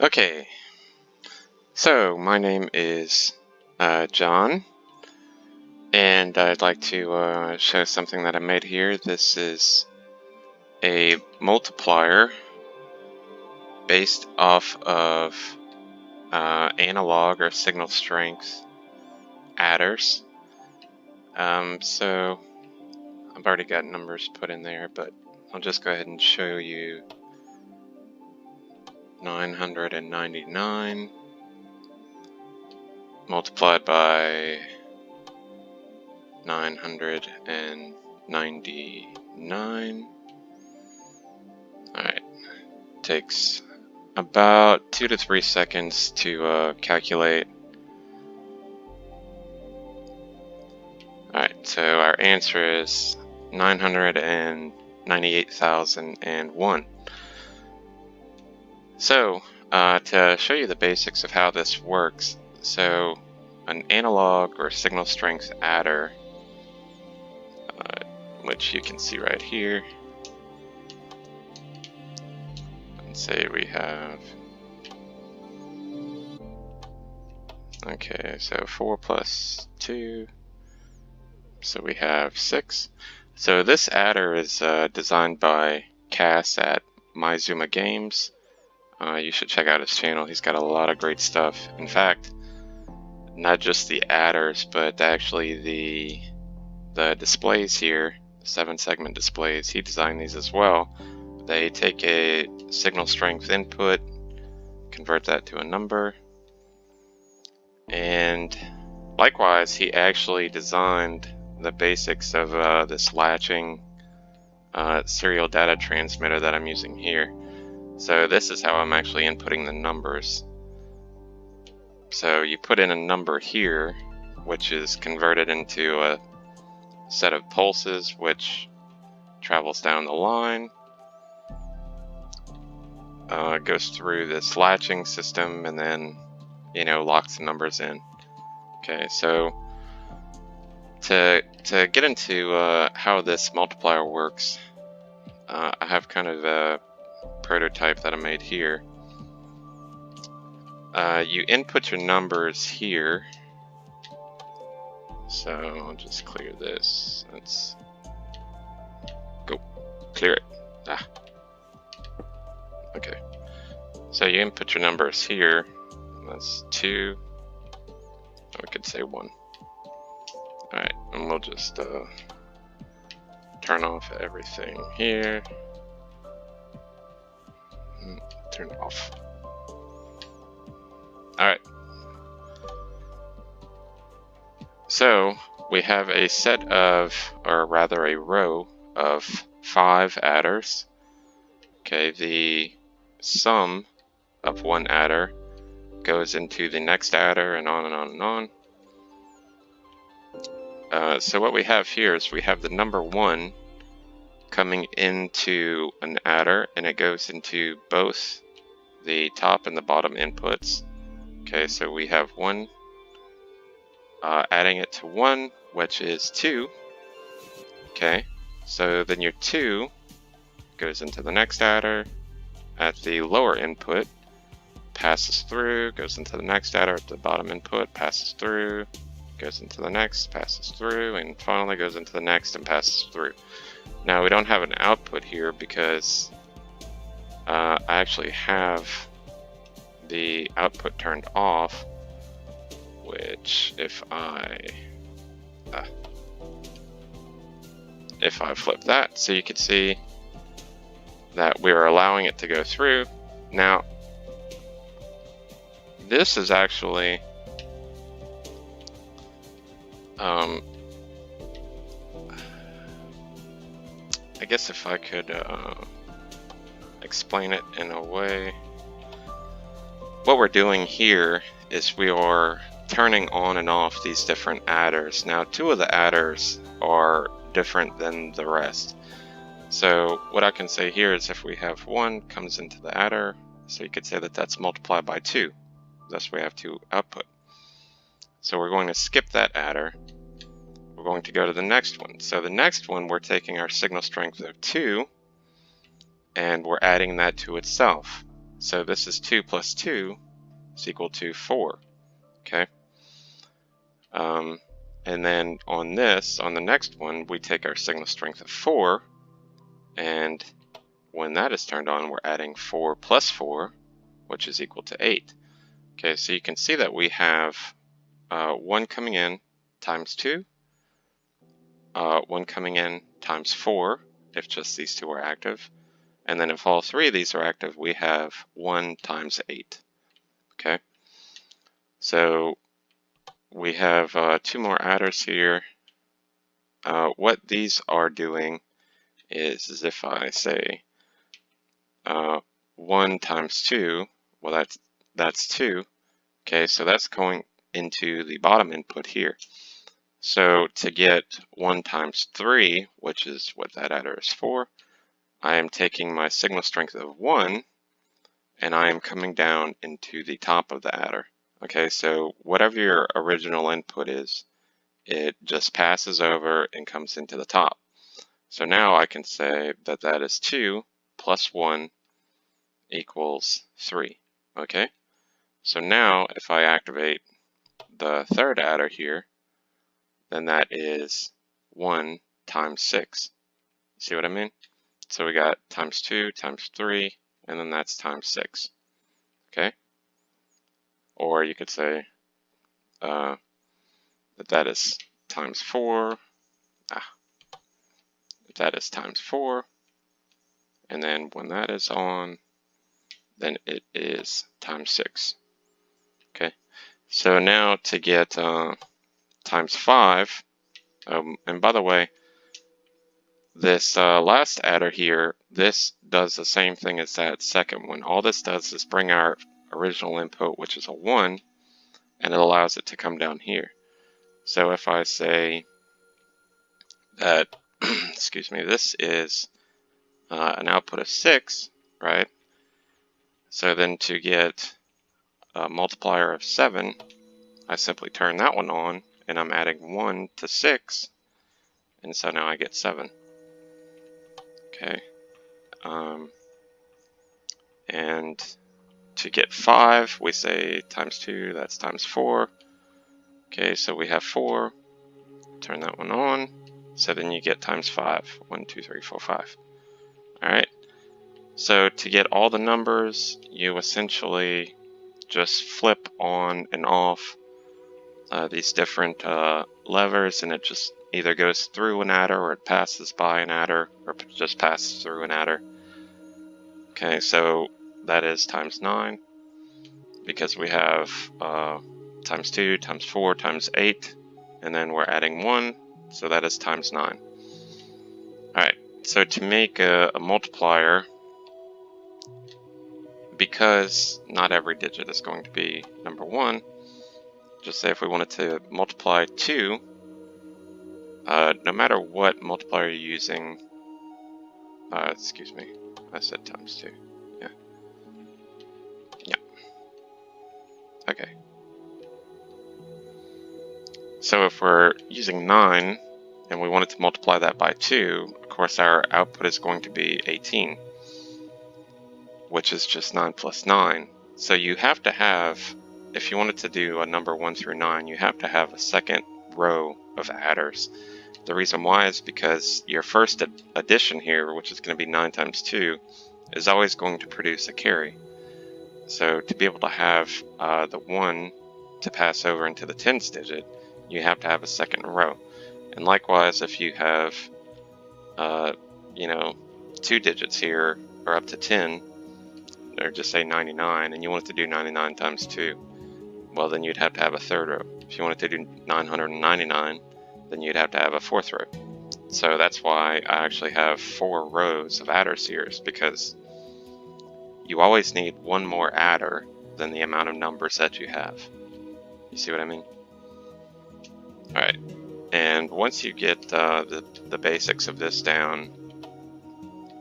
Okay, so my name is John, and I'd like to show something that I made here. This is a multiplier based off of analog or signal strength adders. So I've already got numbers put in there, but I'll just go ahead and show you 999 multiplied by 999. Alright, takes about 2 to 3 seconds to calculate. Alright, so our answer is 998,001. So, to show you the basics of how this works, so an analog or signal strength adder, which you can see right here, and say we have, okay, so 4 plus 2, so we have 6. So this adder is designed by Cass at MyZuma Games. You should check out his channel. He's got a lot of great stuff. In fact, not just the adders, but actually the displays here, the 7-segment displays, he designed these as well. They take a signal strength input, convert that to a number, and likewise he actually designed the basics of this latching serial data transmitter that I'm using here. So this is how I'm actually inputting the numbers. So you put in a number here, which is converted into a set of pulses, which travels down the line, goes through this latching system, and then, locks the numbers in. Okay, so to get into how this multiplier works, I have kind of a prototype that I made here. You input your numbers here. So I'll just clear this. Let's go clear it. Okay. So you input your numbers here. That's 2. We could say 1. Alright, and we'll just turn off everything here. Turn it off. Alright. So we have a set of, or rather a row of 5 adders. Okay, the sum of one adder goes into the next adder, and on and on and on. So what we have here is we have the number 1 coming into an adder, and it goes into both the top and the bottom inputs. Okay, so we have 1, adding it to 1, which is 2. Okay, so then your 2 goes into the next adder at the lower input, passes through, goes into the next adder at the bottom input, passes through, goes into the next, passes through, and finally goes into the next and passes through. Now we don't have an output here because I actually have the output turned off, which if I flip that, so you can see that we're allowing it to go through. Now this is actually I guess if I could explain it in a way, what we're doing here is we are turning on and off these different adders. Now 2 of the adders are different than the rest. So what I can say here is if we have 1 comes into the adder, so you could say that that's multiplied by 2. Thus we have 2 output. So we're going to skip that adder. We're going to go to the next one. So the next one, we're taking our signal strength of 2 and we're adding that to itself. So this is 2 plus 2 is equal to 4. Okay. And then on this, on the next one, we take our signal strength of 4, and when that is turned on, we're adding 4 plus 4, which is equal to 8. Okay, so you can see that we have 1 coming in times 2, 1 coming in times 4, if just these two are active, and then if all three of these are active, we have 1 times 8. Okay, so we have 2 more adders here. What these are doing is if I say 1 times 2, well that's 2. Okay, so that's going into the bottom input here. So to get 1 times 3, which is what that adder is for, I am taking my signal strength of 1 and I am coming down into the top of the adder. Okay, so whatever your original input is, it just passes over and comes into the top. So now I can say that that is 2 plus 1 equals 3. Okay, so now if I activate the third adder here, then that is 1 times 6. See what I mean? So we got times 2 times 3, and then that's times 6. Okay? Or you could say that is times 4. That is times 4. And then when that is on, then it is times 6. Okay? So now to get times 5, and by the way, this last adder here, this does the same thing as that second one. All this does is bring our original input, which is a 1, and it allows it to come down here. So if I say that, excuse me, this is an output of 6, right? So then to get a multiplier of 7, I simply turn that one on, and I'm adding 1 to 6, and so now I get 7. Okay. And to get 5, we say times 2, that's times 4. Okay, so we have 4. Turn that one on. So then you get times 5. 1, 2, 3, 4, 5. Alright. So to get all the numbers, you essentially just flip on and off these different levers, and it just either goes through an adder, or it passes by an adder, or just passes through an adder. Okay, so that is times 9, because we have times 2, times 4, times 8, and then we're adding 1, so that is times 9. Alright, so to make a multiplier, because not every digit is going to be number 1, just say if we wanted to multiply 2, no matter what multiplier you're using, excuse me, I said times 2, yeah. Okay. So if we're using 9, and we wanted to multiply that by 2, of course our output is going to be 18, which is just 9 plus 9. So you have to have, if you wanted to do a number 1 through 9, you have to have a second row of adders. The reason why is because your first addition here, which is going to be 9 times 2, is always going to produce a carry. So to be able to have the 1 to pass over into the tens digit, you have to have a second row. And likewise, if you have, 2 digits here, or up to 10, or just say 99, and you wanted to do 99 times 2, well then you'd have to have a third row. If you wanted to do 999, then you'd have to have a fourth row. So that's why I actually have 4 rows of adders here, because you always need one more adder than the amount of numbers that you have. You see what I mean? Alright, and once you get the basics of this down,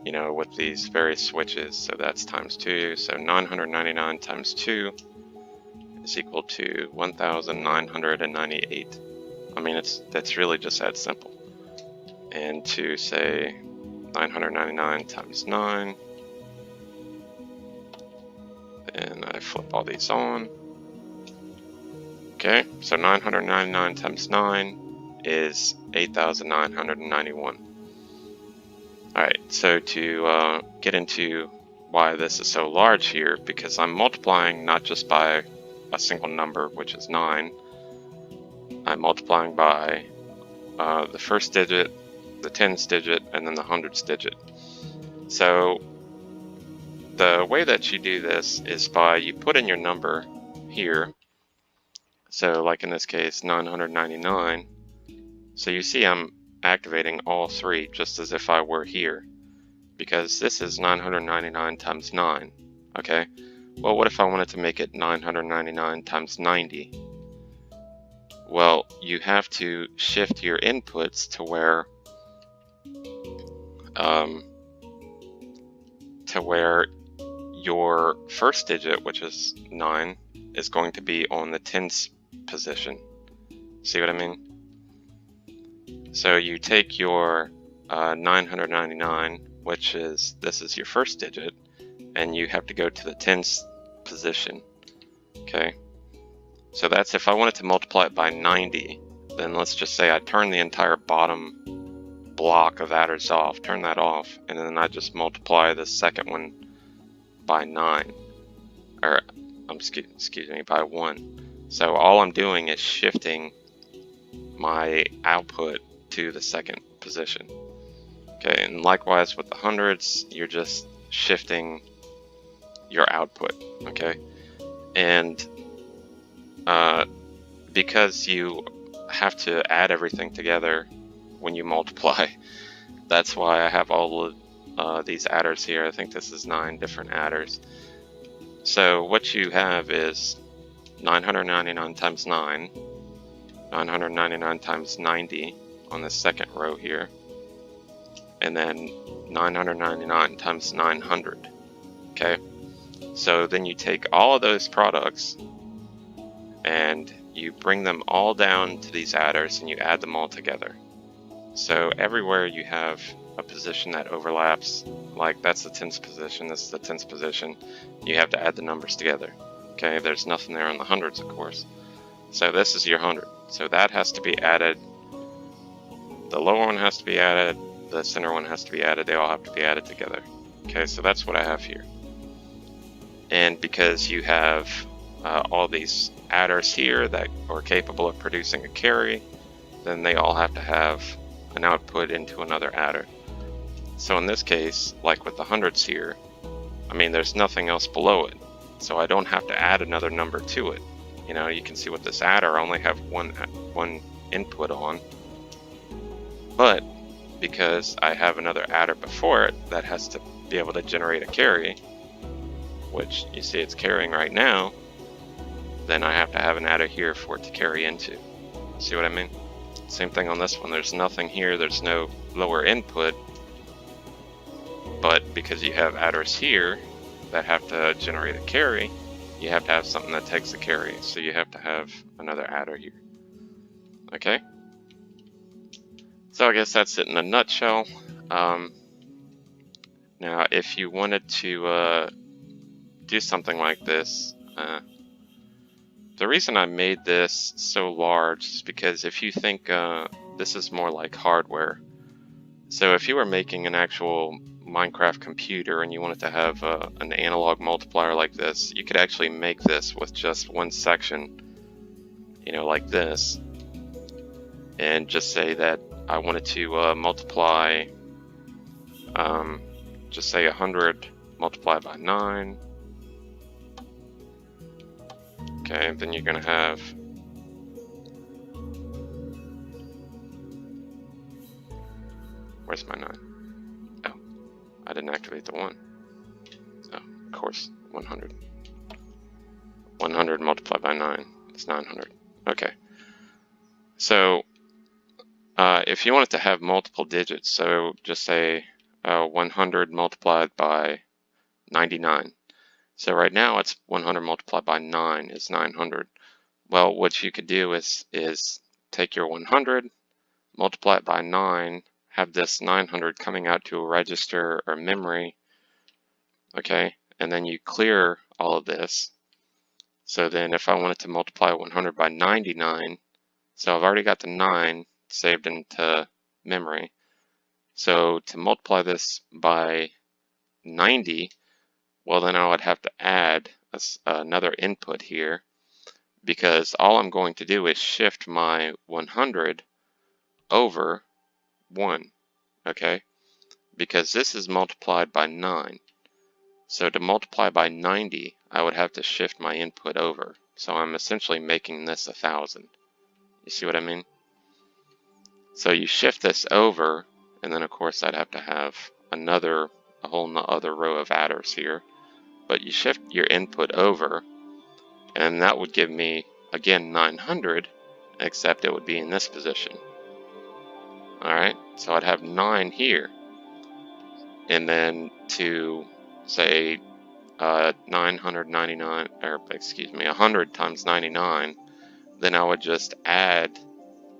with these various switches, so that's times 2, so 999 times 2 is equal to 1,998. I mean, that's really just that simple. And to say 999 times 9, flip all these on. Okay, so 999 times 9 is 8,991. Alright, so to get into why this is so large here, because I'm multiplying not just by a single number, which is 9, I'm multiplying by the first digit, the tens digit, and then the hundreds digit. So the way that you do this is by you put in your number here. So like in this case, 999. So you see I'm activating all three just as if I were here, because this is 999 times 9. Okay, well, what if I wanted to make it 999 times 90? Well, you have to shift your inputs to where your first digit, which is 9, is going to be on the tens position. See what I mean? So you take your 999, which is, this is your first digit, and you have to go to the tens position. Okay, so that's if I wanted to multiply it by 90, then let's just say I turn the entire bottom block of adders off, turn that off, and then I just multiply the second one by 9, or excuse me, by 1. So all I'm doing is shifting my output to the second position. Okay, and likewise with the hundreds, you're just shifting your output. Okay, and because you have to add everything together when you multiply, that's why I have all of these adders here. I think this is 9 different adders. So what you have is 999 times 9, 999 times 90 on the second row here, and then 999 times 900. Okay, so then you take all of those products and you bring them all down to these adders and you add them all together. So everywhere you have a position that overlaps, like that's the tens position, this is the tens position, you have to add the numbers together. Okay, there's nothing there on the hundreds, of course. So this is your 100. So that has to be added. The lower one has to be added. The center one has to be added. They all have to be added together. Okay, so that's what I have here. And because you have all these adders here that are capable of producing a carry, then they all have to have an output into another adder. So in this case, like with the hundreds here, I mean, there's nothing else below it. So I don't have to add another number to it. You know, you can see with this adder, I only have one input on. But because I have another adder before it that has to be able to generate a carry, which you see it's carrying right now, then I have to have an adder here for it to carry into. See what I mean? Same thing on this one. There's nothing here. There's no lower input. But because you have adders here that have to generate a carry, you have to have something that takes the carry. So you have to have another adder here. Okay? So I guess that's it in a nutshell. Now, if you wanted to do something like this, the reason I made this so large is because if you think this is more like hardware. So if you were making an actual Minecraft computer and you wanted to have an analog multiplier like this, you could actually make this with just one section, you know, like this, and just say that I wanted to multiply, just say 100 multiplied by 9. Okay, then you're going to have where's my 9? Oh, I didn't activate the 1. Oh, of course, 100. 100 multiplied by 9 is 900. Okay. So, if you wanted to have multiple digits, so just say 100 multiplied by 99. So right now it's 100 multiplied by 9 is 900. Well, what you could do is take your 100, multiply it by 9, have this 900 coming out to a register or memory, okay, and then you clear all of this, So then if I wanted to multiply 100 by 99, so I've already got the 9 saved into memory. So to multiply this by 90, well then I would have to add another input here, because all I'm going to do is shift my 100 over 1, okay? Because this is multiplied by 9. So to multiply by 90, I would have to shift my input over. So I'm essentially making this 1,000. You see what I mean? So you shift this over, and then of course I'd have to have a whole other row of adders here. But you shift your input over, and that would give me, again, 900, except it would be in this position. Alright, so I'd have 9 here. And then to, say, 999, or excuse me, 100 times 99, then I would just add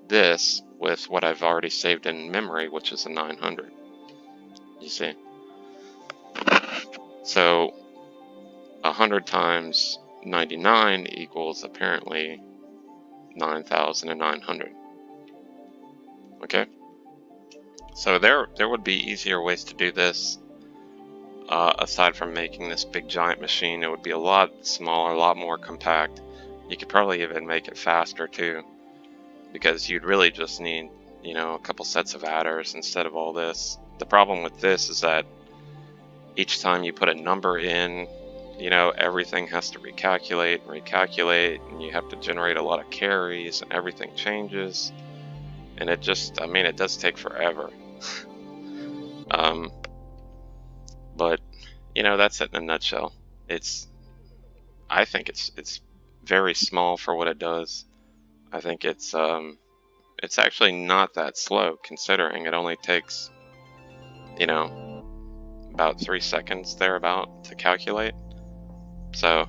this with what I've already saved in memory, which is a 900. You see? So 100 times 99 equals apparently 9,900. Okay? So there would be easier ways to do this. Aside from making this big giant machine, it would be a lot smaller, a lot more compact. You could probably even make it faster too, because you'd really just need, a couple sets of adders instead of all this. The problem with this is that each time you put a number in, everything has to recalculate, and you have to generate a lot of carries, and everything changes. And it just, it does take forever. But, that's it in a nutshell. I think it's very small for what it does. I think it's actually not that slow, considering it only takes, about 3 seconds thereabout to calculate. So,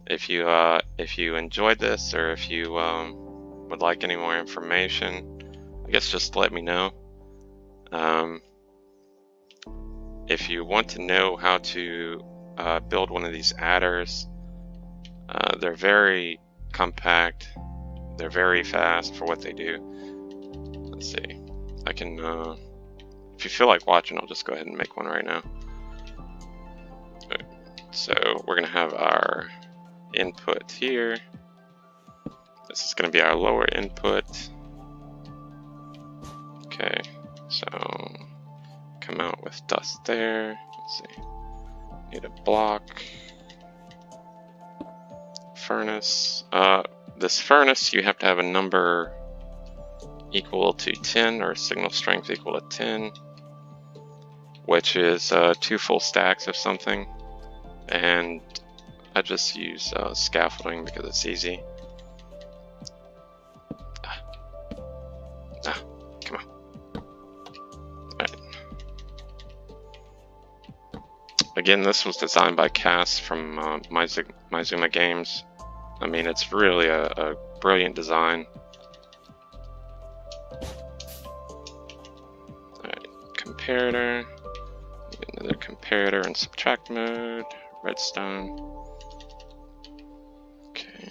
if you enjoyed this, or if you would like any more information, I guess just let me know. If you want to know how to build one of these adders, they're very compact, they're very fast for what they do. Let's see, I can, if you feel like watching, I'll just go ahead and make one right now. So we're going to have our input here. This is going to be our lower input. Okay, so come out with dust there. Let's see. Need a block. Furnace. This furnace, you have to have a number equal to 10, or signal strength equal to 10, which is 2 full stacks of something. And I just use scaffolding because it's easy. Come on. Alright. Again, this was designed by Cass from Myzuma Games. It's really a brilliant design. Alright, comparator. Another comparator in subtract mode. Redstone. Okay.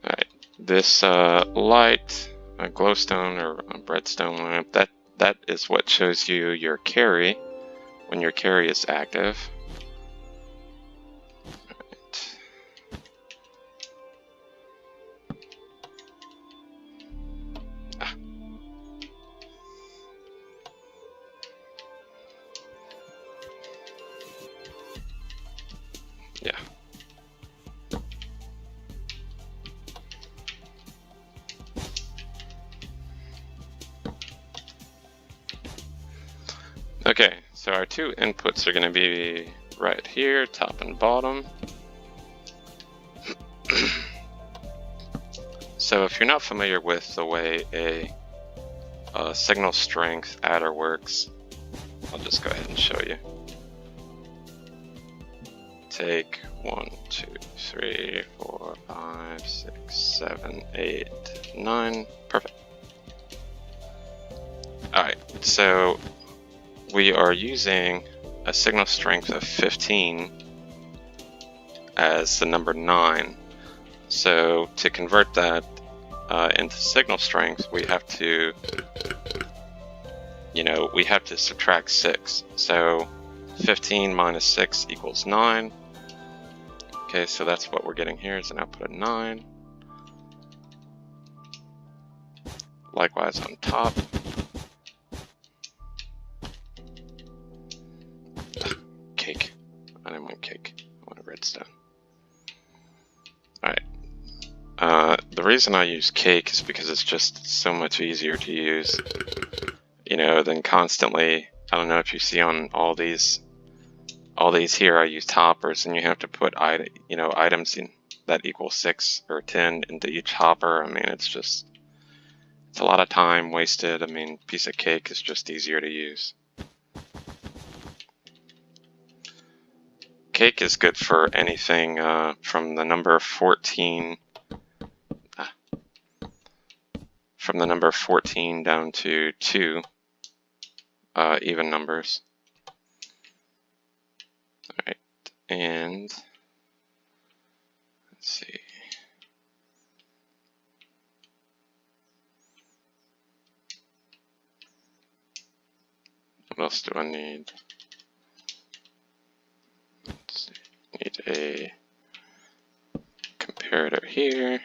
Alright, this light, a glowstone or a redstone lamp, that is what shows you your carry when your carry is active. Alright. Yeah. Okay, so our 2 inputs are going to be right here, top and bottom. So if you're not familiar with the way a signal strength adder works, I'll just go ahead and show you. Take 1, 2, 3, 4, 5, 6, 7, 8, 9. Perfect. Alright, so we are using a signal strength of 15 as the number 9. So to convert that into signal strength, we have to, we have to subtract 6. So 15 minus 6 equals 9. Okay, so that's what we're getting here is an output of 9. Likewise on top. Cake. I didn't want cake. I want a redstone. Alright. The reason I use cake is because it's just so much easier to use, than constantly. I don't know if you see on all these here, I use hoppers, and you have to put items in that equal 6 or 10 into each hopper. I mean, it's a lot of time wasted. I mean, piece of cake is just easier to use. Cake is good for anything from the number 14 down to 2 even numbers. Alright, and let's see. What else do I need? Let's see. Need a comparator here.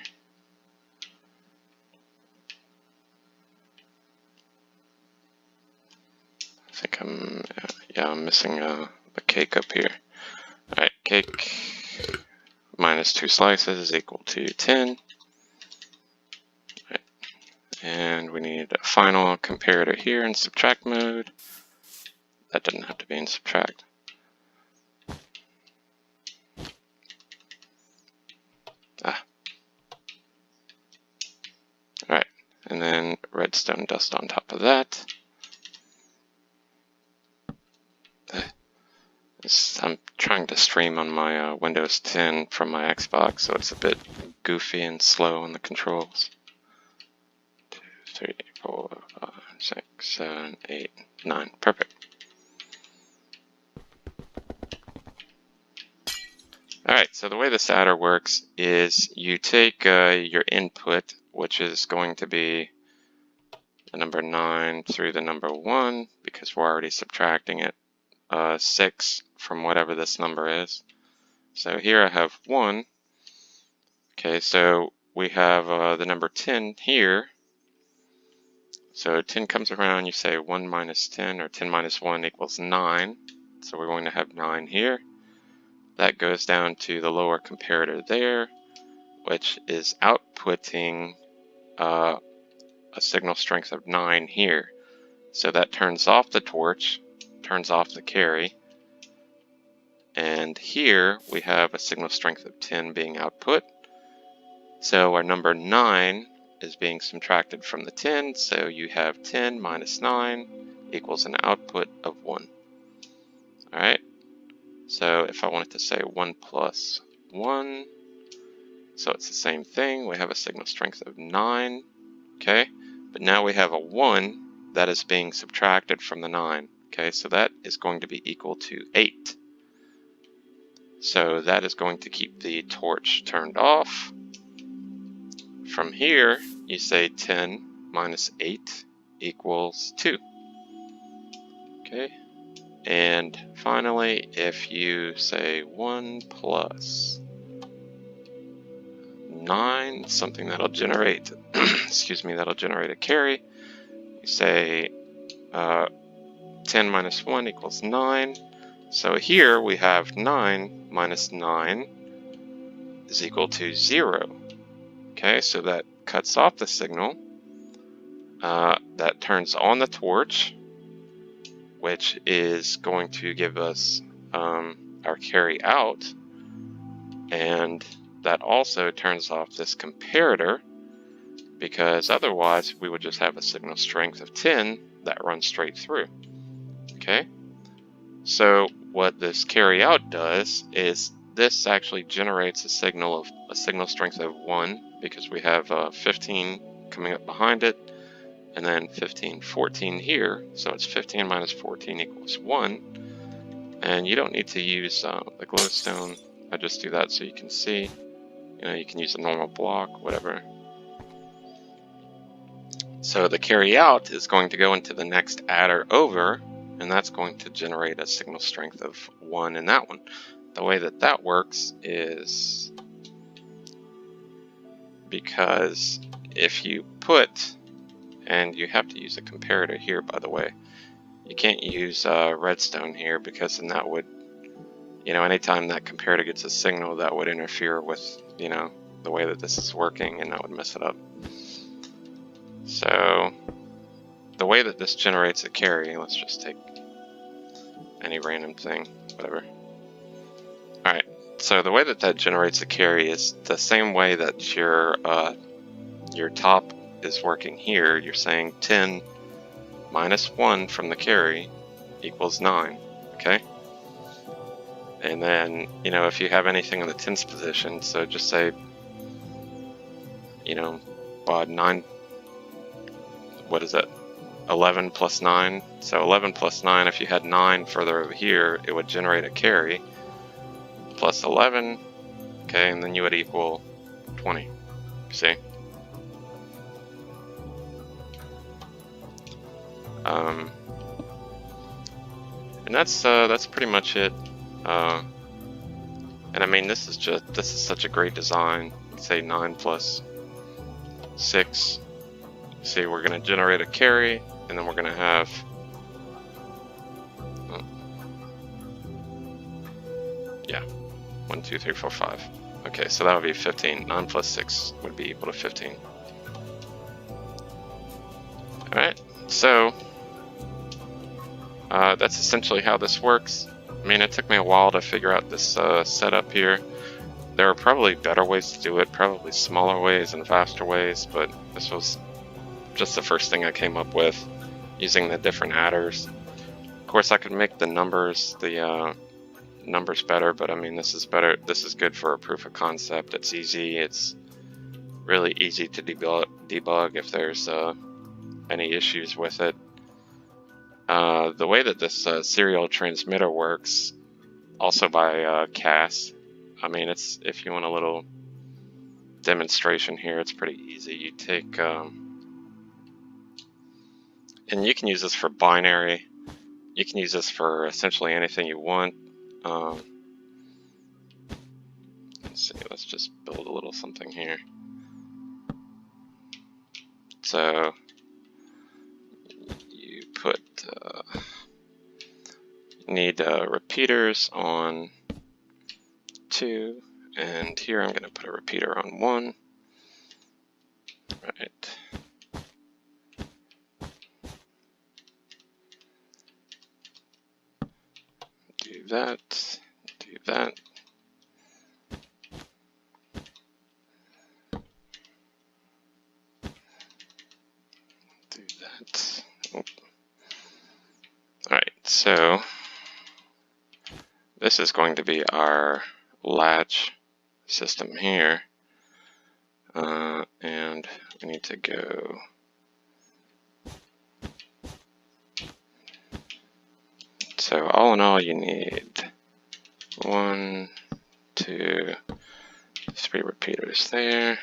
I think I'm missing the cake up here. Alright, cake minus 2 slices is equal to 10. Right. And we need a final comparator here in subtract mode. That doesn't have to be in subtract. Alright, and then redstone dust on top of that. I'm trying to stream on my Windows 10 from my Xbox, so it's a bit goofy and slow on the controls. 2, 3, 4, 5, 6, 7, 8, 9. Perfect. Alright, so the way this adder works is you take your input, which is going to be the number 9 through the number 1, because we're already subtracting it. 6 from whatever this number is. So here I have 1. Okay, so we have the number 10 here. So 10 comes around, you say 1 minus 10, or 10 minus 1 equals 9. So we're going to have 9 here. That goes down to the lower comparator there, which is outputting a signal strength of 9 here. So that turns off the torch, turns off the carry, and here we have a signal strength of 10 being output. So our number 9 is being subtracted from the 10, so you have 10 minus 9 equals an output of 1. Alright, so if I wanted to say 1 plus 1, so it's the same thing, we have a signal strength of 9, okay, but now we have a 1 that is being subtracted from the 9. Okay, so that is going to be equal to 8. So that is going to keep the torch turned off. From here, you say 10 minus 8 equals 2. Okay, and finally, if you say 1 plus 9, something that'll generate, excuse me, that'll generate a carry, you say 10 minus 1 equals 9. So here we have 9 minus 9 is equal to 0. Okay, so that cuts off the signal. That turns on the torch, which is going to give us our carry out. And that also turns off this comparator, because otherwise we would just have a signal strength of 10 that runs straight through. Okay, so what this carry out does is this actually generates a signal strength of 1, because we have 15 coming up behind it, and then 15, 14 here. So it's 15 minus 14 equals 1. And you don't need to use the glowstone. I just do that so you can see. You know, you can use a normal block, whatever. So the carry out is going to go into the next adder over, and that's going to generate a signal strength of 1 in that one. The way that that works is because if you put, and you have to use a comparator here, by the way, you can't use redstone here because then that would, you know, anytime that comparator gets a signal, that would interfere with, you know, the way that this is working, and that would mess it up. So the way that this generates a carry, let's just take any random thing, whatever. Alright, so the way that that generates a carry is the same way that your top is working here. You're saying 10 minus 1 from the carry equals 9, okay? And then, you know, if you have anything in the tens position, so just say, you know, 9, what is that? 11 plus 9. So 11 plus 9, if you had 9 further over here, it would generate a carry. Plus 11, okay, and then you would equal 20. See? And that's pretty much it. And I mean, this is such a great design. Say 9 plus 6. See, we're going to generate a carry, and then we're going to have yeah, 1, 2, 3, 4, 5. Okay, so that would be 15. 9 plus 6 would be equal to 15. Alright, so that's essentially how this works. I mean, it took me a while to figure out this setup here. There are probably better ways to do it, probably smaller ways and faster ways, but this was just the first thing I came up with, using the different adders. Of course, I could make the numbers better, but I mean, this is better. This is good for a proof of concept. It's easy. It's really easy to debug if there's any issues with it. The way that this serial transmitter works, also by CAS. I mean, it's, if you want a little demonstration here, it's pretty easy. You take and you can use this for binary. You can use this for essentially anything you want. Let's see, let's just build a little something here. So you put need repeaters on 2, and here I'm going to put a repeater on 1. Right. Do that. Do that. Do that. Oh. Alright, so this is going to be our latch system here. And we need to go so all in all you need 1, 2, 3 repeaters there.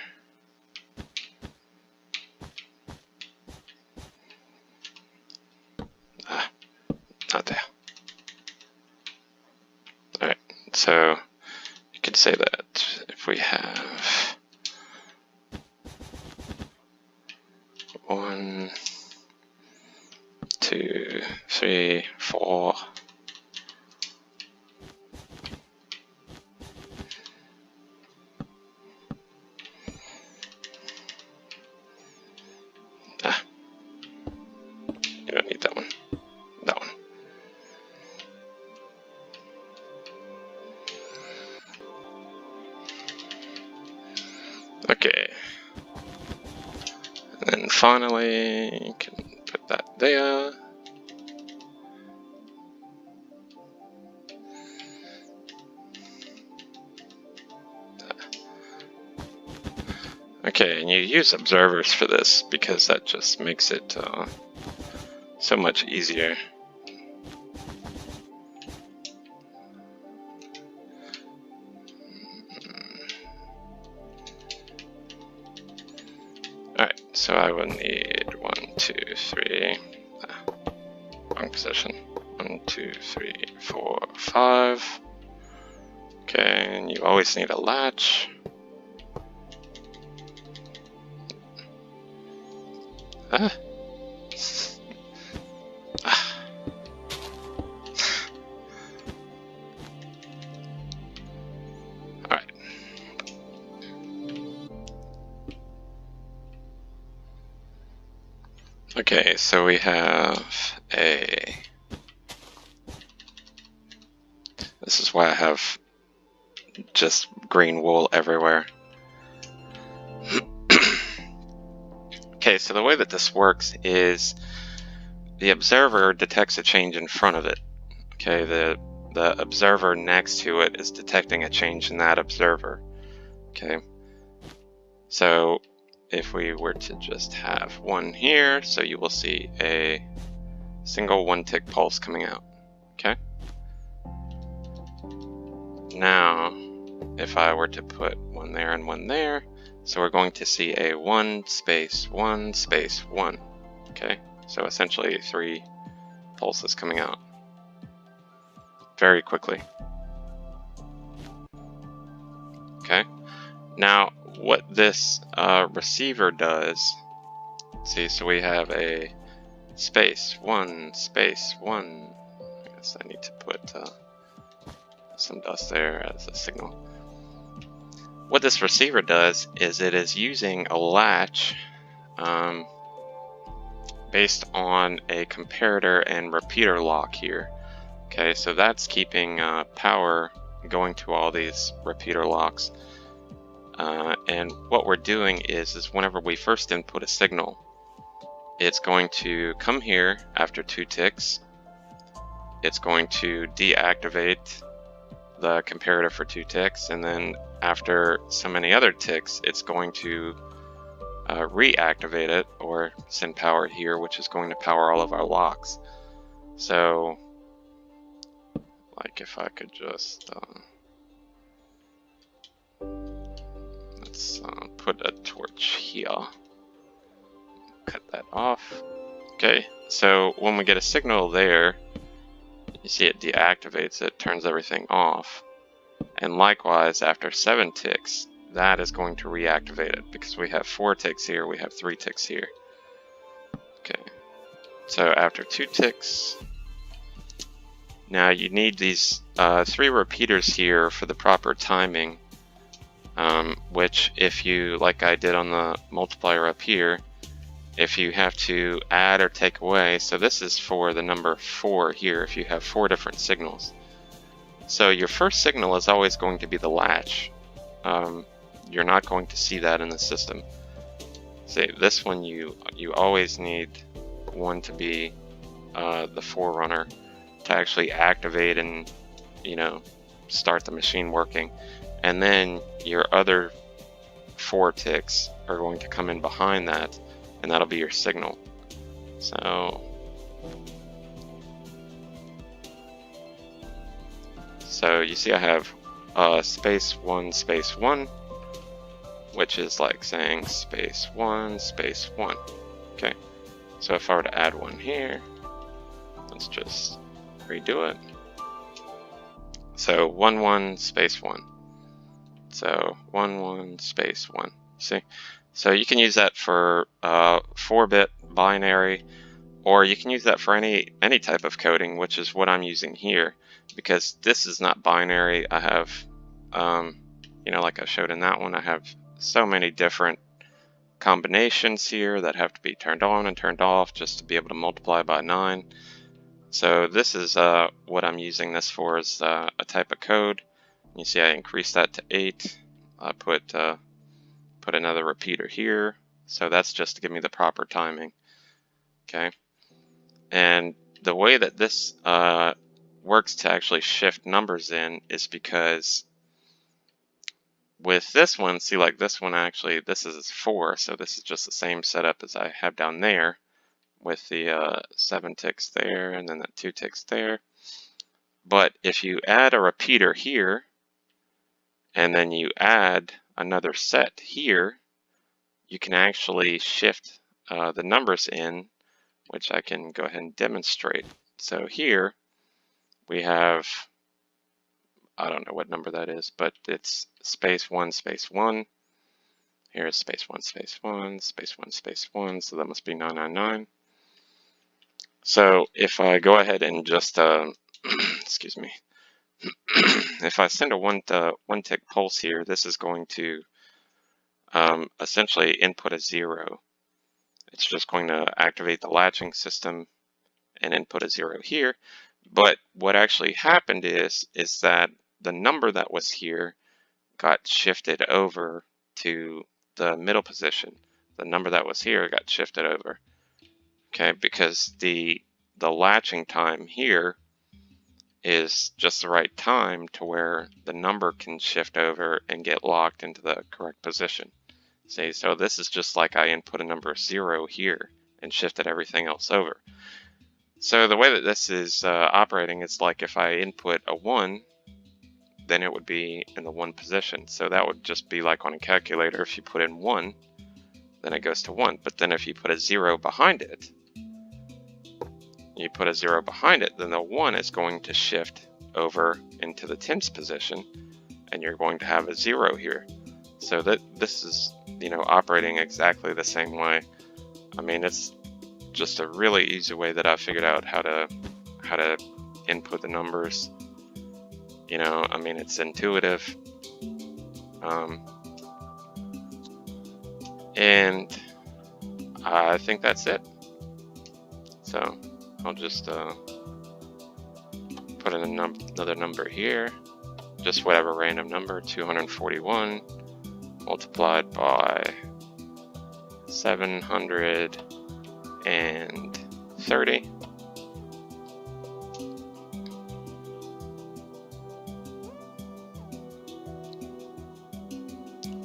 Not there. Alright, so you could say that if we have 1, 2, 3, 4. You don't need that one. That one. Okay. And then finally, you can put that there. Okay, and you use observers for this because that just makes it so much easier. So I would need 1, 2, 3, wrong position. 1, 2, 3, 4, 5. Okay, and you always need a latch. Ah. Alright. Okay, so we have a... This is why I have just green wool everywhere. Okay, so the way that this works is the observer detects a change in front of it. Okay, the observer next to it is detecting a change in that observer. Okay, so if we were to just have one here, so you will see a single 1-tick pulse coming out. Okay, now if I were to put one there and one there, so we're going to see a 1 space 1 space 1. Okay, so essentially 3 pulses coming out very quickly. Okay, now what this receiver does, see, so we have a space 1 space 1. I guess I need to put some dust there as a signal. What this receiver does is it is using a latch based on a comparator and repeater lock here. Okay, so that's keeping power going to all these repeater locks. And what we're doing is whenever we first input a signal, it's going to come here after 2 ticks. It's going to deactivate the comparator for 2 ticks, and then after so many other ticks, it's going to reactivate it or send power here, which is going to power all of our locks. So, like if I could just let's put a torch here. Cut that off. Okay, so when we get a signal there, you see it deactivates it, turns everything off. And likewise, after 7 ticks, that is going to reactivate it because we have 4 ticks here, we have 3 ticks here. Okay, so after 2 ticks, now you need these 3 repeaters here for the proper timing, which if you, like I did on the multiplier up here, if you have to add or take away, so this is for the number 4 here, if you have 4 different signals. So your first signal is always going to be the latch. You're not going to see that in the system. See, this one you always need one to be the forerunner to actually activate and, you know, start the machine working. And then your other 4 ticks are going to come in behind that, and that'll be your signal. So you see I have space 1 space 1, which is like saying space 1 space 1. Okay, so if I were to add one here, let's just redo it. So 1 1 space 1. So 1 1 space 1. See? So you can use that for 4-bit binary, or you can use that for any type of coding, which is what I'm using here. Because this is not binary, I have, you know, like I showed in that one, I have so many different combinations here that have to be turned on and turned off just to be able to multiply by 9. So this is what I'm using this for, is a type of code. You see I increased that to 8. I put another repeater here, so that's just to give me the proper timing. Okay, and the way that this works to actually shift numbers in is because with this one, see, like this one, actually this is 4, so this is just the same setup as I have down there with the 7 ticks there and then the 2 ticks there. But if you add a repeater here and then you add another set here, you can actually shift the numbers in, which I can go ahead and demonstrate. So here we have, I don't know what number that is, but it's space 1, space 1. Here's space 1, space 1, space 1, space 1, so that must be 999. So if I go ahead and just, excuse me, if I send a one tick pulse here, this is going to essentially input a 0. It's just going to activate the latching system and input a 0 here. But what actually happened is that the number that was here got shifted over to the middle position. The number that was here got shifted over. Okay, because the latching time here is just the right time to where the number can shift over and get locked into the correct position. See, so this is just like I input a number 0 here and shifted everything else over. So the way that this is operating is like if I input a 1, then it would be in the 1 position. So that would just be like on a calculator. If you put in 1, then it goes to 1. But then if you put a 0 behind it, then the 1 is going to shift over into the tens position, and you're going to have a 0 here. So that this is, operating exactly the same way. I mean, it's just a really easy way that I figured out how to input the numbers. I mean, it's intuitive. And I think that's it. So I'll just put in another number here, just whatever random number, 241 multiplied by 730.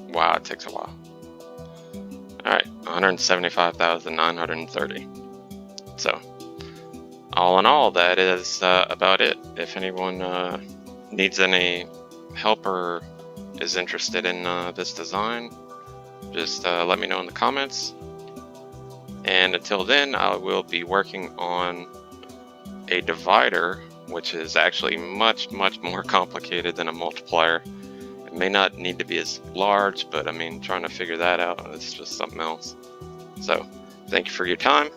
Wow, it takes a while. Alright, 175,930. So, all in all, that is about it. If anyone needs any help or is interested in this design, just let me know in the comments. And until then, I will be working on a divider, which is actually much more complicated than a multiplier. It may not need to be as large, but I mean, trying to figure that out, it's just something else. So, thank you for your time.